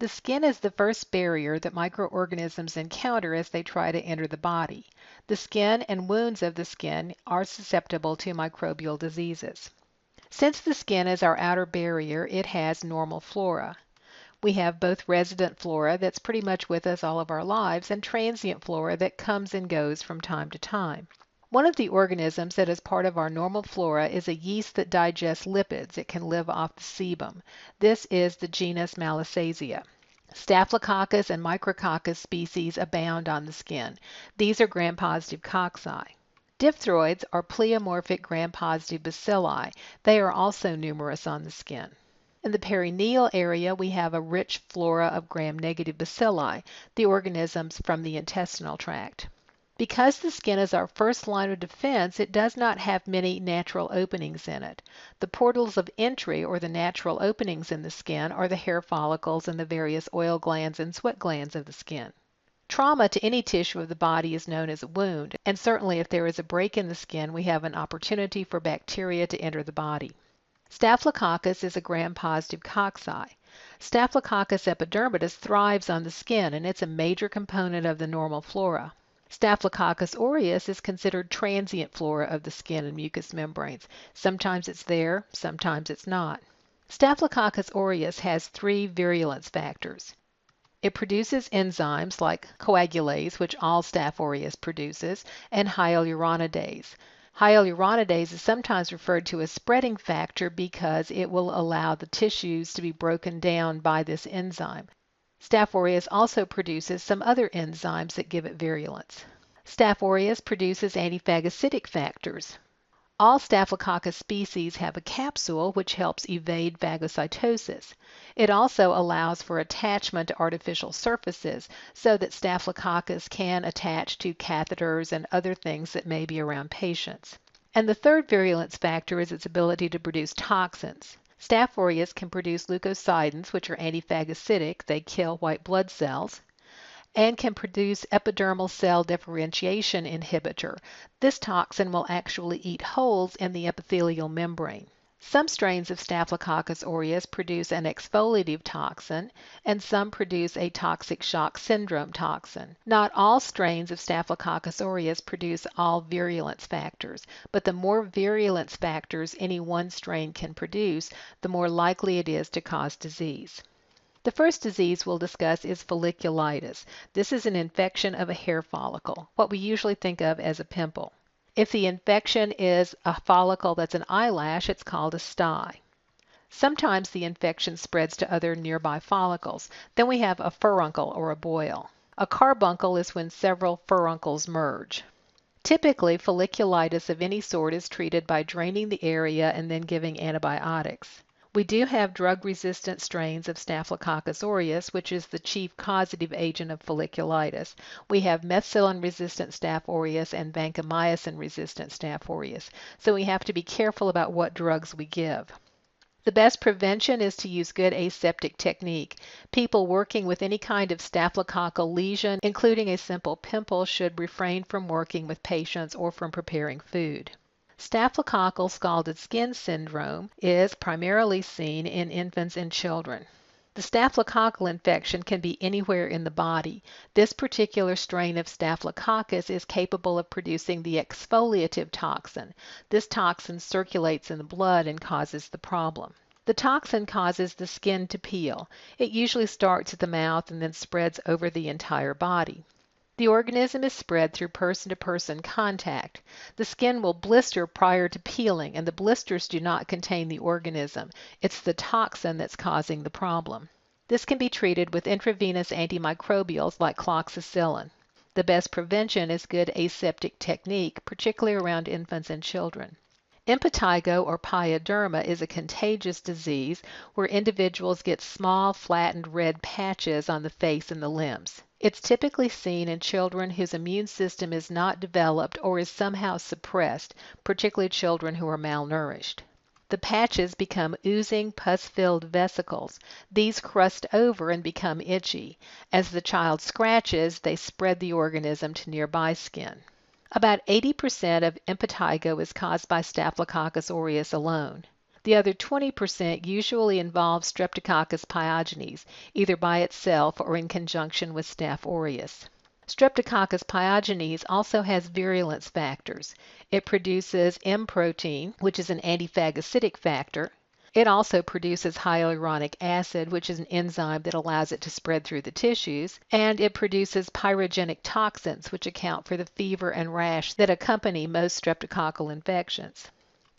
The skin is the first barrier that microorganisms encounter as they try to enter the body. The skin and wounds of the skin are susceptible to microbial diseases. Since the skin is our outer barrier, it has normal flora. We have both resident flora that's pretty much with us all of our lives and transient flora that comes and goes from time to time. One of the organisms that is part of our normal flora is a yeast that digests lipids. It can live off the sebum. This is the genus Malassezia. Staphylococcus and Micrococcus species abound on the skin. These are gram-positive cocci. Diphtheroids are pleomorphic gram-positive bacilli. They are also numerous on the skin. In the perineal area, we have a rich flora of gram-negative bacilli, the organisms from the intestinal tract. Because the skin is our first line of defense, it does not have many natural openings in it. The portals of entry, or the natural openings in the skin, are the hair follicles and the various oil glands and sweat glands of the skin. Trauma to any tissue of the body is known as a wound, and certainly if there is a break in the skin, we have an opportunity for bacteria to enter the body. Staphylococcus is a gram-positive cocci. Staphylococcus epidermidis thrives on the skin, and it's a major component of the normal flora. Staphylococcus aureus is considered transient flora of the skin and mucous membranes. Sometimes it's there, sometimes it's not. Staphylococcus aureus has 3 virulence factors. It produces enzymes like coagulase, which all Staph aureus produces, and hyaluronidase. Hyaluronidase is sometimes referred to as spreading factor because it will allow the tissues to be broken down by this enzyme. Staph aureus also produces some other enzymes that give it virulence. Staph aureus produces antiphagocytic factors. All Staphylococcus species have a capsule which helps evade phagocytosis. It also allows for attachment to artificial surfaces so that Staphylococcus can attach to catheters and other things that may be around patients. And the third virulence factor is its ability to produce toxins. Staph aureus can produce leukocidins, which are antiphagocytic, they kill white blood cells, and can produce epidermal cell differentiation inhibitor. This toxin will actually eat holes in the epithelial membrane. Some strains of Staphylococcus aureus produce an exfoliative toxin, and some produce a toxic shock syndrome toxin. Not all strains of Staphylococcus aureus produce all virulence factors, but the more virulence factors any one strain can produce, the more likely it is to cause disease. The first disease we'll discuss is folliculitis. This is an infection of a hair follicle, what we usually think of as a pimple. If the infection is a follicle that's an eyelash, it's called a stye. Sometimes the infection spreads to other nearby follicles. Then we have a furuncle or a boil. A carbuncle is when several furuncles merge. Typically, folliculitis of any sort is treated by draining the area and then giving antibiotics. We do have drug-resistant strains of Staphylococcus aureus, which is the chief causative agent of folliculitis. We have methicillin-resistant Staph aureus and vancomycin-resistant Staph aureus, so we have to be careful about what drugs we give. The best prevention is to use good aseptic technique. People working with any kind of staphylococcal lesion, including a simple pimple, should refrain from working with patients or from preparing food. Staphylococcal scalded skin syndrome is primarily seen in infants and children. The staphylococcal infection can be anywhere in the body. This particular strain of Staphylococcus is capable of producing the exfoliative toxin. This toxin circulates in the blood and causes the problem. The toxin causes the skin to peel. It usually starts at the mouth and then spreads over the entire body. The organism is spread through person-to-person contact. The skin will blister prior to peeling, and the blisters do not contain the organism. It's the toxin that's causing the problem. This can be treated with intravenous antimicrobials like cloxacillin. The best prevention is good aseptic technique, particularly around infants and children. Impetigo or pyoderma is a contagious disease where individuals get small, flattened red patches on the face and the limbs. It's typically seen in children whose immune system is not developed or is somehow suppressed, particularly children who are malnourished. The patches become oozing, pus-filled vesicles. These crust over and become itchy. As the child scratches, they spread the organism to nearby skin. About 80% of impetigo is caused by Staphylococcus aureus alone. The other 20% usually involves Streptococcus pyogenes, either by itself or in conjunction with Staph aureus. Streptococcus pyogenes also has virulence factors. It produces M protein, which is an antiphagocytic factor. It also produces hyaluronic acid, which is an enzyme that allows it to spread through the tissues, and it produces pyrogenic toxins, which account for the fever and rash that accompany most streptococcal infections.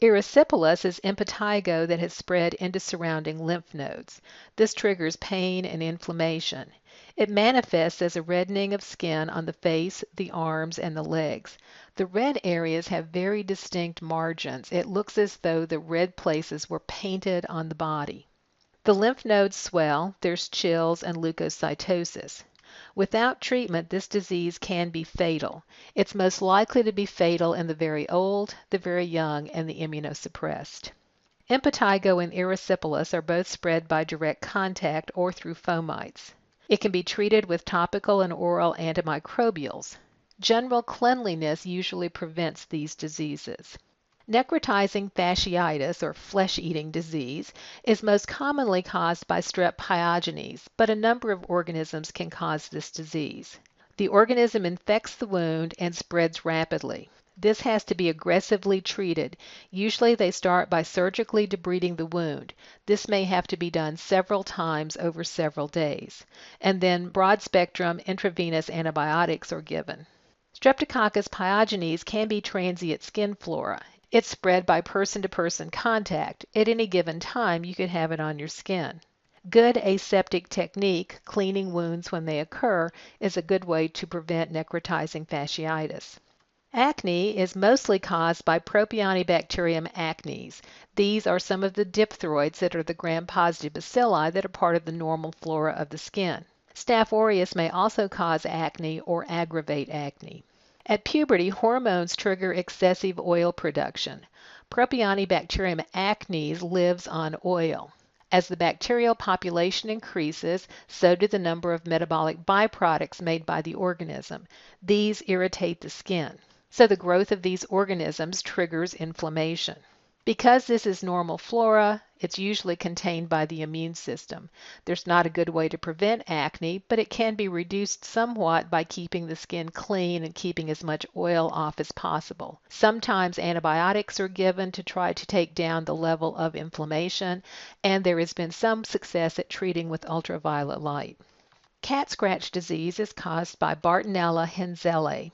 Erysipelas is impetigo that has spread into surrounding lymph nodes. This triggers pain and inflammation. It manifests as a reddening of skin on the face, the arms, and the legs. The red areas have very distinct margins. It looks as though the red places were painted on the body. The lymph nodes swell, there's chills, and leukocytosis. Without treatment, this disease can be fatal. It's most likely to be fatal in the very old, the very young, and the immunosuppressed. Impetigo and erysipelas are both spread by direct contact or through fomites. It can be treated with topical and oral antimicrobials. General cleanliness usually prevents these diseases. Necrotizing fasciitis, or flesh-eating disease, is most commonly caused by strep pyogenes, but a number of organisms can cause this disease. The organism infects the wound and spreads rapidly. This has to be aggressively treated. Usually they start by surgically debriding the wound. This may have to be done several times over several days. And then broad-spectrum intravenous antibiotics are given. Streptococcus pyogenes can be transient skin flora. It's spread by person-to-person contact. At any given time, you could have it on your skin. Good aseptic technique, cleaning wounds when they occur, is a good way to prevent necrotizing fasciitis. Acne is mostly caused by Propionibacterium acnes. These are some of the diphtheroids that are the gram-positive bacilli that are part of the normal flora of the skin. Staph aureus may also cause acne or aggravate acne. At puberty, hormones trigger excessive oil production. Propionibacterium acnes lives on oil. As the bacterial population increases, so do the number of metabolic byproducts made by the organism. These irritate the skin. So the growth of these organisms triggers inflammation. Because this is normal flora, it's usually contained by the immune system. There's not a good way to prevent acne, but it can be reduced somewhat by keeping the skin clean and keeping as much oil off as possible. Sometimes antibiotics are given to try to take down the level of inflammation, and there has been some success at treating with ultraviolet light. Cat scratch disease is caused by Bartonella henselae.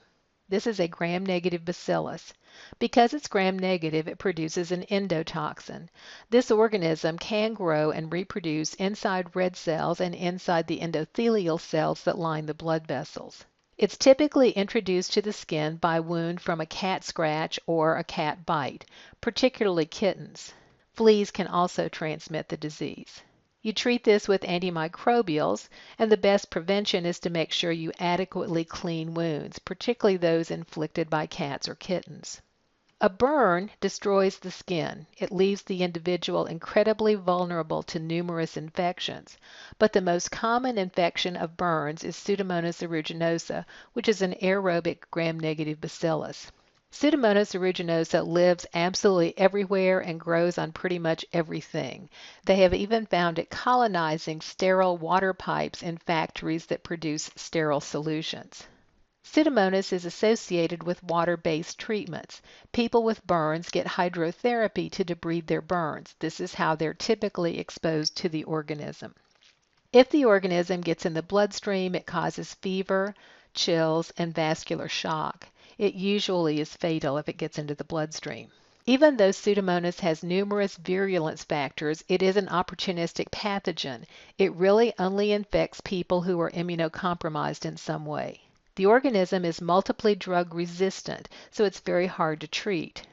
This is a gram-negative bacillus. Because it's gram-negative, it produces an endotoxin. This organism can grow and reproduce inside red cells and inside the endothelial cells that line the blood vessels. It's typically introduced to the skin by wound from a cat scratch or a cat bite, particularly kittens. Fleas can also transmit the disease. You treat this with antimicrobials, and the best prevention is to make sure you adequately clean wounds, particularly those inflicted by cats or kittens. A burn destroys the skin. It leaves the individual incredibly vulnerable to numerous infections, but the most common infection of burns is Pseudomonas aeruginosa, which is an aerobic gram-negative bacillus. Pseudomonas aeruginosa lives absolutely everywhere and grows on pretty much everything. They have even found it colonizing sterile water pipes in factories that produce sterile solutions. Pseudomonas is associated with water-based treatments. People with burns get hydrotherapy to debride their burns. This is how they're typically exposed to the organism. If the organism gets in the bloodstream, it causes fever, chills, and vascular shock. It usually is fatal if it gets into the bloodstream. Even though Pseudomonas has numerous virulence factors, it is an opportunistic pathogen. It really only infects people who are immunocompromised in some way. The organism is multiply drug resistant, so it's very hard to treat.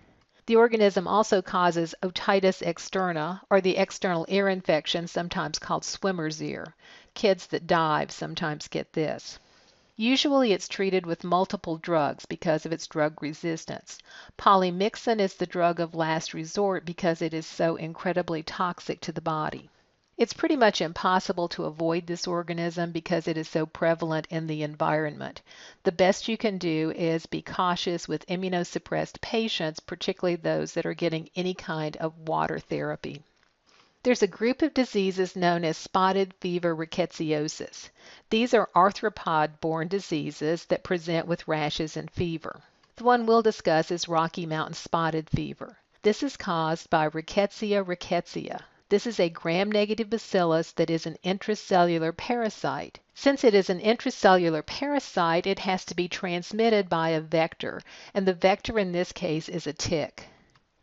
The organism also causes otitis externa, or the external ear infection, sometimes called swimmer's ear. Kids that dive sometimes get this. Usually it's treated with multiple drugs because of its drug resistance. Polymyxin is the drug of last resort because it is so incredibly toxic to the body. It's pretty much impossible to avoid this organism because it is so prevalent in the environment. The best you can do is be cautious with immunosuppressed patients, particularly those that are getting any kind of water therapy. There's a group of diseases known as spotted fever rickettsiosis. These are arthropod-borne diseases that present with rashes and fever. The one we'll discuss is Rocky Mountain spotted fever. This is caused by Rickettsia rickettsii. This is a gram-negative bacillus that is an intracellular parasite. Since it is an intracellular parasite, it has to be transmitted by a vector, and the vector in this case is a tick.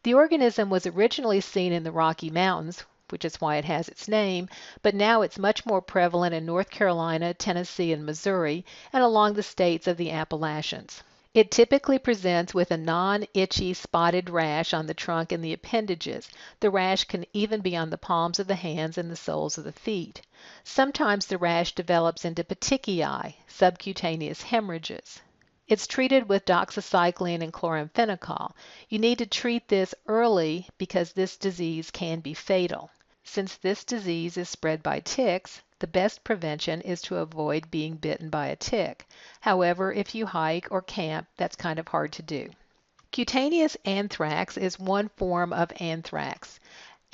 The organism was originally seen in the Rocky Mountains, which is why it has its name, but now it's much more prevalent in North Carolina, Tennessee, and Missouri, and along the states of the Appalachians. It typically presents with a non-itchy spotted rash on the trunk and the appendages. The rash can even be on the palms of the hands and the soles of the feet. Sometimes the rash develops into petechiae, subcutaneous hemorrhages. It's treated with doxycycline and chloramphenicol. You need to treat this early because this disease can be fatal. Since this disease is spread by ticks, the best prevention is to avoid being bitten by a tick. However, if you hike or camp, that's kind of hard to do. Cutaneous anthrax is one form of anthrax.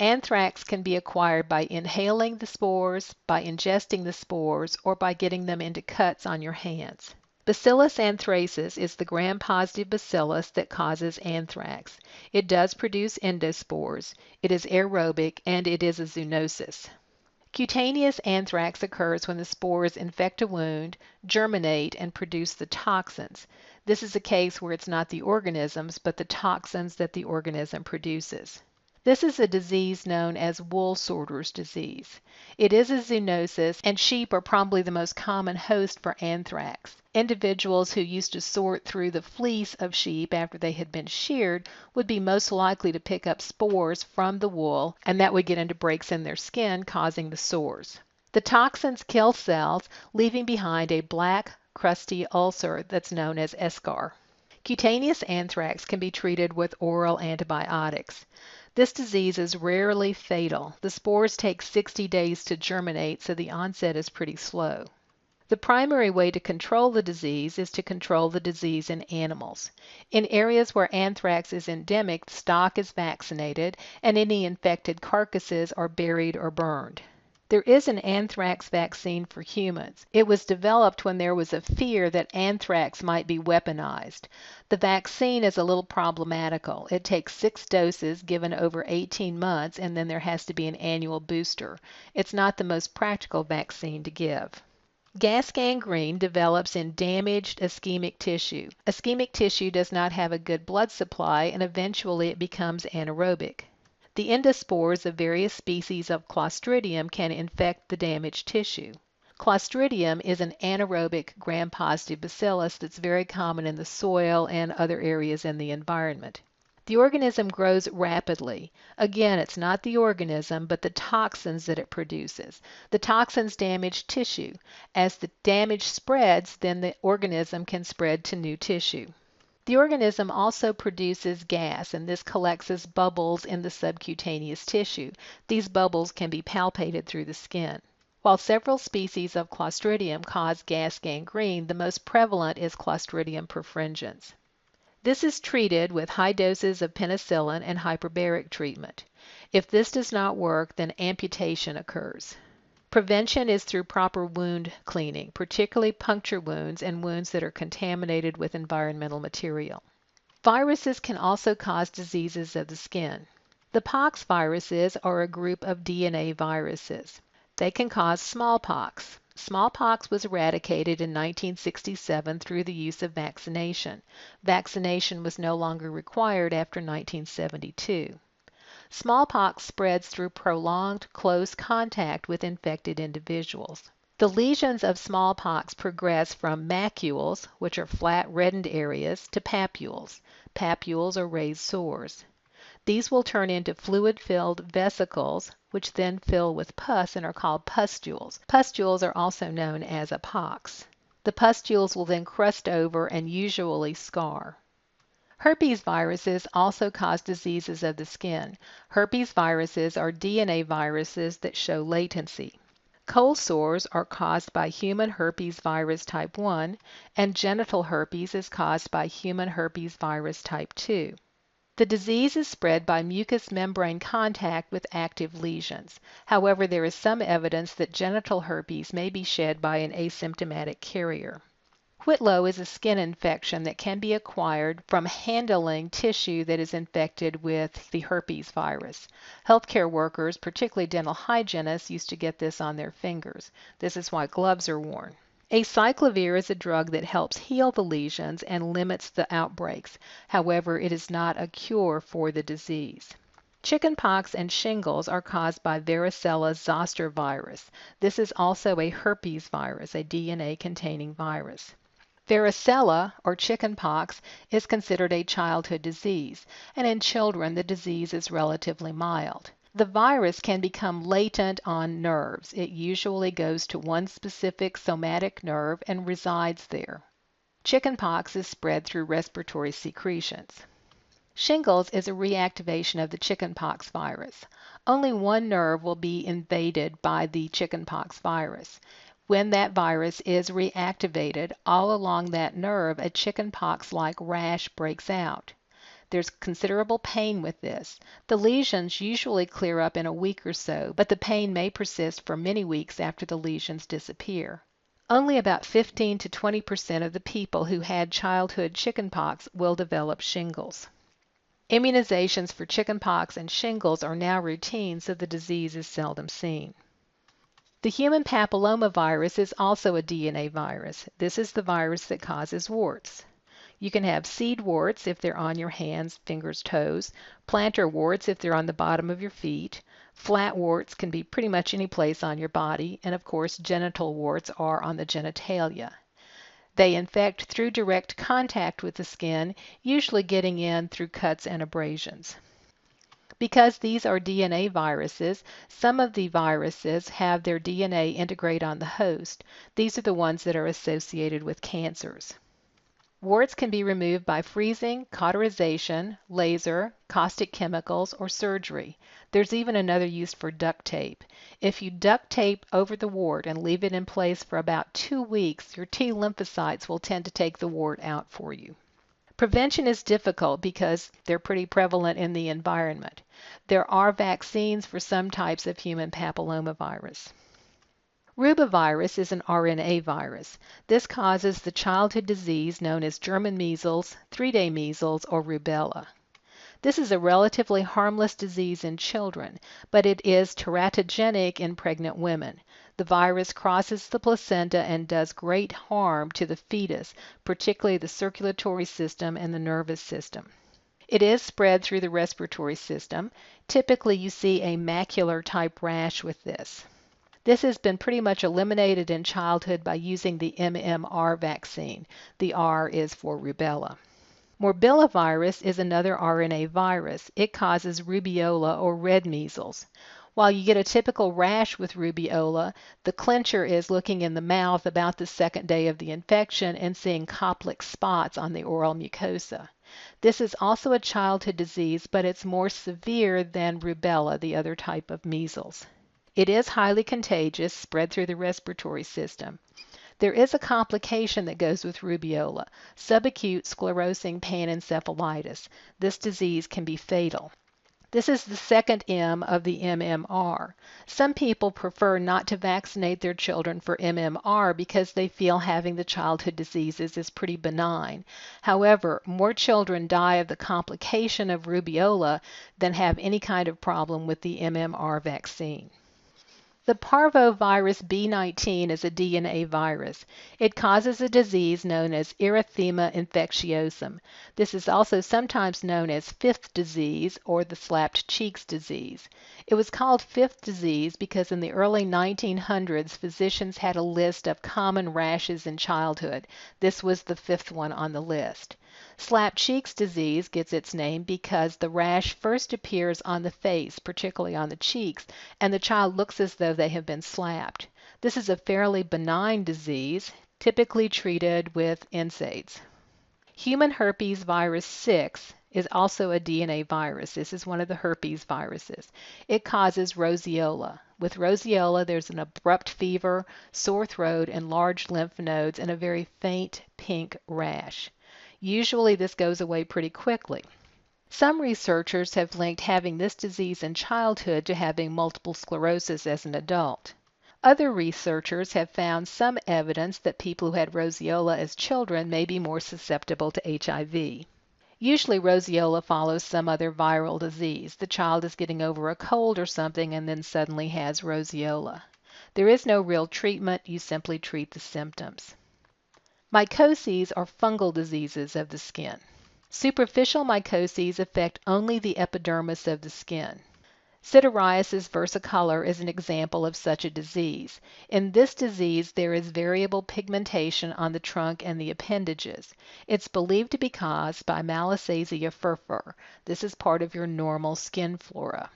Anthrax can be acquired by inhaling the spores, by ingesting the spores, or by getting them into cuts on your hands. Bacillus anthracis is the gram-positive bacillus that causes anthrax. It does produce endospores. It is aerobic and it is a zoonosis. Cutaneous anthrax occurs when the spores infect a wound, germinate, and produce the toxins. This is a case where it's not the organisms, but the toxins that the organism produces. This is a disease known as wool sorter's disease. It is a zoonosis, and sheep are probably the most common host for anthrax. Individuals who used to sort through the fleece of sheep after they had been sheared would be most likely to pick up spores from the wool, and that would get into breaks in their skin, causing the sores. The toxins kill cells, leaving behind a black, crusty ulcer that's known as eschar. Cutaneous anthrax can be treated with oral antibiotics. This disease is rarely fatal. The spores take 60 days to germinate, so the onset is pretty slow. The primary way to control the disease is to control the disease in animals. In areas where anthrax is endemic, stock is vaccinated and any infected carcasses are buried or burned. There is an anthrax vaccine for humans. It was developed when there was a fear that anthrax might be weaponized. The vaccine is a little problematical. It takes 6 doses given over 18 months, and then there has to be an annual booster. It's not the most practical vaccine to give. Gas gangrene develops in damaged ischemic tissue. Ischemic tissue does not have a good blood supply, and eventually it becomes anaerobic. The endospores of various species of Clostridium can infect the damaged tissue. Clostridium is an anaerobic gram-positive bacillus that's very common in the soil and other areas in the environment. The organism grows rapidly. Again, it's not the organism, but the toxins that it produces. The toxins damage tissue. As the damage spreads, then the organism can spread to new tissue. The organism also produces gas, and this collects as bubbles in the subcutaneous tissue. These bubbles can be palpated through the skin. While several species of Clostridium cause gas gangrene, the most prevalent is Clostridium perfringens. This is treated with high doses of penicillin and hyperbaric treatment. If this does not work, then amputation occurs. Prevention is through proper wound cleaning, particularly puncture wounds and wounds that are contaminated with environmental material. Viruses can also cause diseases of the skin. The pox viruses are a group of DNA viruses. They can cause smallpox. Smallpox was eradicated in 1967 through the use of vaccination. Vaccination was no longer required after 1972. Smallpox spreads through prolonged close contact with infected individuals. The lesions of smallpox progress from macules, which are flat reddened areas, to papules. Papules are raised sores. These will turn into fluid-filled vesicles, which then fill with pus and are called pustules. Pustules are also known as a pox. The pustules will then crust over and usually scar. Herpes viruses also cause diseases of the skin. Herpes viruses are DNA viruses that show latency. Cold sores are caused by human herpes virus type 1, and genital herpes is caused by human herpes virus type 2. The disease is spread by mucous membrane contact with active lesions. However, there is some evidence that genital herpes may be shed by an asymptomatic carrier. Whitlow is a skin infection that can be acquired from handling tissue that is infected with the herpes virus. Healthcare workers, particularly dental hygienists, used to get this on their fingers. This is why gloves are worn. Acyclovir is a drug that helps heal the lesions and limits the outbreaks. However, it is not a cure for the disease. Chickenpox and shingles are caused by varicella zoster virus. This is also a herpes virus, a DNA-containing virus. Varicella, or chickenpox, is considered a childhood disease, and in children the disease is relatively mild. The virus can become latent on nerves. It usually goes to one specific somatic nerve and resides there. Chickenpox is spread through respiratory secretions. Shingles is a reactivation of the chickenpox virus. Only one nerve will be invaded by the chickenpox virus. When that virus is reactivated, all along that nerve, a chickenpox-like rash breaks out. There's considerable pain with this. The lesions usually clear up in a week or so, but the pain may persist for many weeks after the lesions disappear. Only about 15 to 20% of the people who had childhood chickenpox will develop shingles. Immunizations for chickenpox and shingles are now routine, so the disease is seldom seen. The human papillomavirus is also a DNA virus. This is the virus that causes warts. You can have seed warts if they're on your hands, fingers, toes, plantar warts if they're on the bottom of your feet. Flat warts can be pretty much any place on your body, and of course genital warts are on the genitalia. They infect through direct contact with the skin, usually getting in through cuts and abrasions. Because these are DNA viruses, some of the viruses have their DNA integrate on the host. These are the ones that are associated with cancers. Warts can be removed by freezing, cauterization, laser, caustic chemicals, or surgery. There's even another use for duct tape. If you duct tape over the wart and leave it in place for about 2 weeks, your T lymphocytes will tend to take the wart out for you. Prevention is difficult because they're pretty prevalent in the environment. There are vaccines for some types of human papillomavirus. Rubevirus is an RNA virus. This causes the childhood disease known as German measles, 3-day measles, or rubella. This is a relatively harmless disease in children, but it is teratogenic in pregnant women. The virus crosses the placenta and does great harm to the fetus, particularly the circulatory system and the nervous system. It is spread through the respiratory system. Typically, you see a macular type rash with this. This has been pretty much eliminated in childhood by using the MMR vaccine. The R is for rubella. Morbillivirus is another RNA virus. It causes rubeola or red measles. While you get a typical rash with rubeola, the clincher is looking in the mouth about the second day of the infection and seeing coptic spots on the oral mucosa. This is also a childhood disease, but it's more severe than rubella, the other type of measles. It is highly contagious, spread through the respiratory system. There is a complication that goes with rubeola, subacute sclerosing panencephalitis. This disease can be fatal. This is the second M of the MMR. Some people prefer not to vaccinate their children for MMR because they feel having the childhood diseases is pretty benign. However, more children die of the complication of rubeola than have any kind of problem with the MMR vaccine. The parvovirus B19 is a DNA virus. It causes a disease known as erythema infectiosum. This is also sometimes known as fifth disease or the slapped cheeks disease. It was called fifth disease because in the early 1900s, physicians had a list of common rashes in childhood. This was the fifth one on the list. Slapped cheeks disease gets its name because the rash first appears on the face, particularly on the cheeks, and the child looks as though they have been slapped. This is a fairly benign disease, typically treated with NSAIDs. Human herpes virus 6 is also a DNA virus. This is one of the herpes viruses. It causes roseola. With roseola, there's an abrupt fever, sore throat, and large lymph nodes, and a very faint pink rash. Usually this goes away pretty quickly. Some researchers have linked having this disease in childhood to having multiple sclerosis as an adult. Other researchers have found some evidence that people who had roseola as children may be more susceptible to HIV. Usually roseola follows some other viral disease. The child is getting over a cold or something and then suddenly has roseola. There is no real treatment, you simply treat the symptoms. Mycoses are fungal diseases of the skin. Superficial mycoses affect only the epidermis of the skin. Cutaneous versicolor is an example of such a disease. In this disease, there is variable pigmentation on the trunk and the appendages. It's believed to be caused by Malassezia furfur. This is part of your normal skin flora.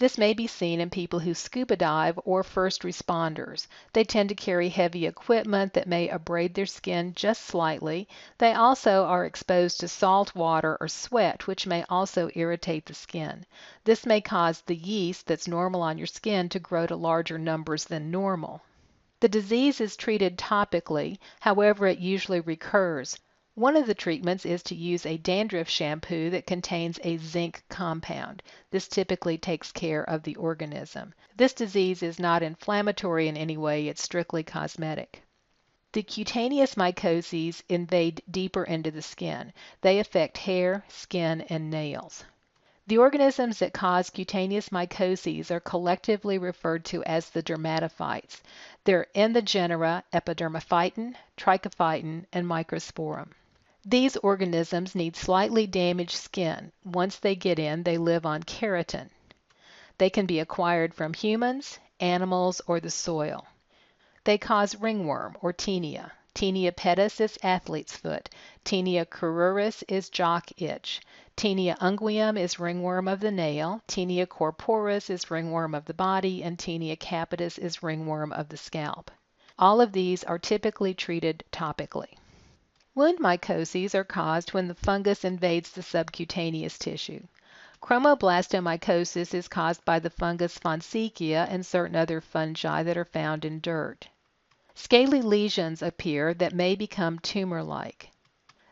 This may be seen in people who scuba dive or first responders. They tend to carry heavy equipment that may abrade their skin just slightly. They also are exposed to salt water or sweat, which may also irritate the skin. This may cause the yeast that's normal on your skin to grow to larger numbers than normal. The disease is treated topically, however it usually recurs. One of the treatments is to use a dandruff shampoo that contains a zinc compound. This typically takes care of the organism. This disease is not inflammatory in any way, it's strictly cosmetic. The cutaneous mycoses invade deeper into the skin. They affect hair, skin, and nails. The organisms that cause cutaneous mycoses are collectively referred to as the dermatophytes. They're in the genera Epidermophyton, Trichophyton, and Microsporum. These organisms need slightly damaged skin. Once they get in, they live on keratin. They can be acquired from humans, animals, or the soil. They cause ringworm or tinea. Tinea pedis is athlete's foot. Tinea cruris is jock itch. Tinea unguium is ringworm of the nail. Tinea corporis is ringworm of the body. And Tinea capitis is ringworm of the scalp. All of these are typically treated topically. Wound mycoses are caused when the fungus invades the subcutaneous tissue. Chromoblastomycosis is caused by the fungus Fonseca and certain other fungi that are found in dirt. Scaly lesions appear that may become tumor-like.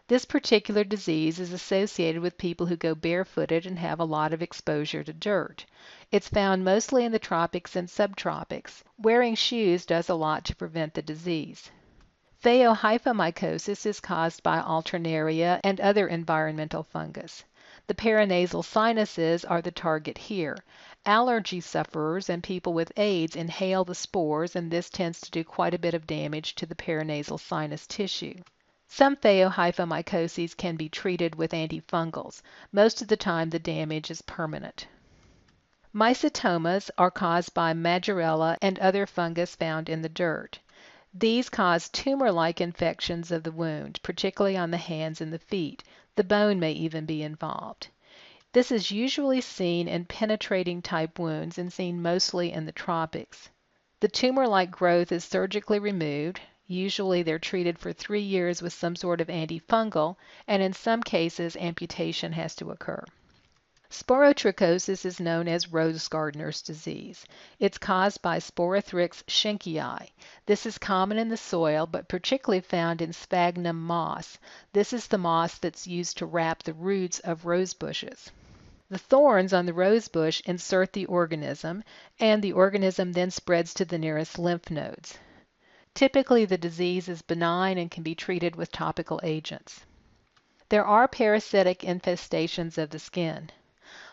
This particular disease is associated with people who go barefooted and have a lot of exposure to dirt. It's found mostly in the tropics and subtropics. Wearing shoes does a lot to prevent the disease. Phaeohyphomycosis is caused by alternaria and other environmental fungus. The paranasal sinuses are the target here. Allergy sufferers and people with AIDS inhale the spores, and this tends to do quite a bit of damage to the paranasal sinus tissue. Some phaeohyphomycoses can be treated with antifungals. Most of the time the damage is permanent. Mycetomas are caused by Margella and other fungus found in the dirt. These cause tumor-like infections of the wound, particularly on the hands and the feet. The bone may even be involved. This is usually seen in penetrating type wounds and seen mostly in the tropics. The tumor-like growth is surgically removed. Usually they're treated for 3 years with some sort of antifungal, and in some cases amputation has to occur. Sporotrichosis is known as rose gardener's disease. It's caused by Sporothrix schenckii. This is common in the soil, but particularly found in sphagnum moss. This is the moss that's used to wrap the roots of rose bushes. The thorns on the rose bush insert the organism, and the organism then spreads to the nearest lymph nodes. Typically, the disease is benign and can be treated with topical agents. There are parasitic infestations of the skin.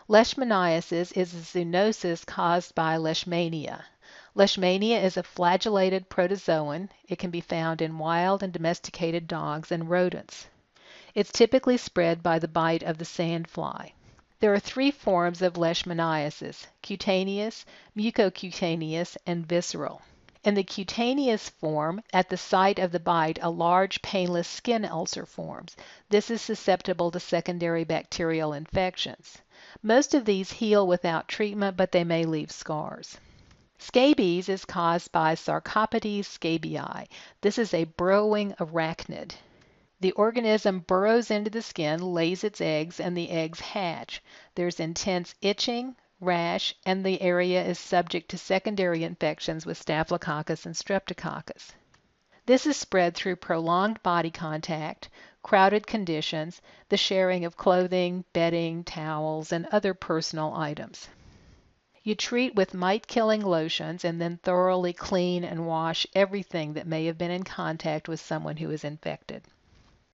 Leishmaniasis is a zoonosis caused by leishmania. Leishmania is a flagellated protozoan. It can be found in wild and domesticated dogs and rodents. It's typically spread by the bite of the sandfly. There are 3 forms of leishmaniasis: cutaneous, mucocutaneous, and visceral. In the cutaneous form, at the site of the bite, a large painless skin ulcer forms. This is susceptible to secondary bacterial infections. Most of these heal without treatment, but they may leave scars. Scabies is caused by Sarcoptes scabii. This is a burrowing arachnid. The organism burrows into the skin, lays its eggs, and the eggs hatch. There's intense itching, rash, and the area is subject to secondary infections with staphylococcus and streptococcus. This is spread through prolonged body contact, crowded conditions, the sharing of clothing, bedding, towels, and other personal items. You treat with mite-killing lotions and then thoroughly clean and wash everything that may have been in contact with someone who is infected.